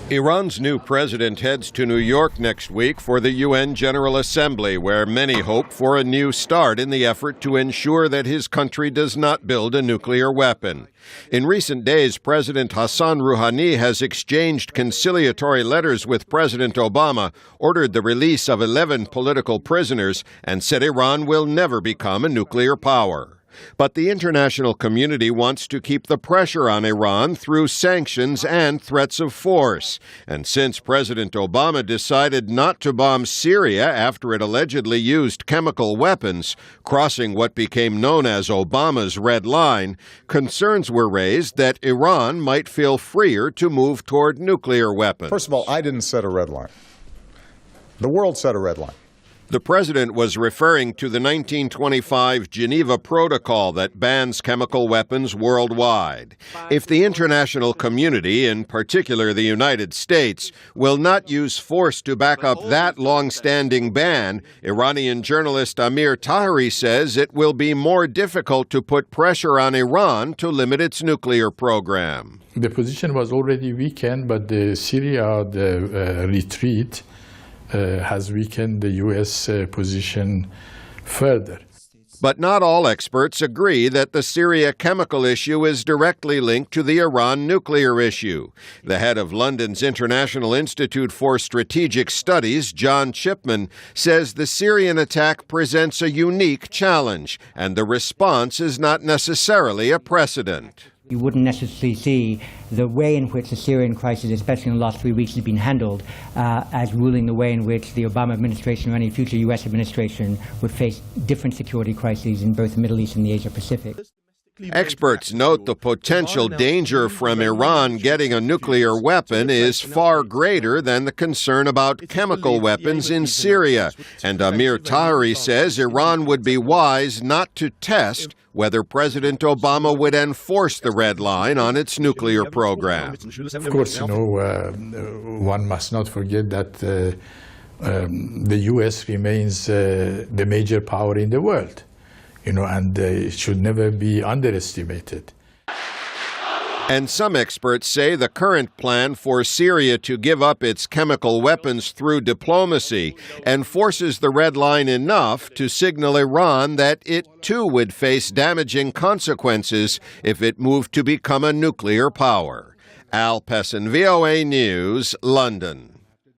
Iran's new president heads to New York next week for the UN General Assembly, where many hope for a new start in the effort to ensure that his country does not build a nuclear weapon. In recent days, President Hassan Rouhani has exchanged conciliatory letters with President Obama, ordered the release of 11 political prisoners, and said Iran will never become a nuclear power. But the international community wants to keep the pressure on Iran through sanctions and threats of force. And since President Obama decided not to bomb Syria after it allegedly used chemical weapons, crossing what became known as Obama's red line, concerns were raised that Iran might feel freer to move toward nuclear weapons. First of all, I didn't set a red line. The world set a red line. The president was referring to the 1925 Geneva Protocol that bans chemical weapons worldwide. If the international community, in particular the United States, will not use force to back up that long-standing ban, Iranian journalist Amir Tahiri says it will be more difficult to put pressure on Iran to limit its nuclear program. The position was already weakened, but the Syria retreat has weakened the U.S. position further. But not all experts agree that the Syria chemical issue is directly linked to the Iran nuclear issue. The head of London's International Institute for Strategic Studies, John Chipman, says the Syrian attack presents a unique challenge, and the response is not necessarily a precedent. You wouldn't necessarily see the way in which the Syrian crisis, especially in the last 3 weeks, has been handled as ruling the way in which the Obama administration or any future U.S. administration would face different security crises in both the Middle East and the Asia-Pacific. Experts note the potential danger from Iran getting a nuclear weapon is far greater than the concern about chemical weapons in Syria. And Amir Tahiri says Iran would be wise not to test whether President Obama would enforce the red line on its nuclear program. Of course, one must not forget that the U.S. remains the major power in the world. And it should never be underestimated. And some experts say the current plan for Syria to give up its chemical weapons through diplomacy enforces the red line enough to signal Iran that it too would face damaging consequences if it moved to become a nuclear power. Pessin, VOA News, London.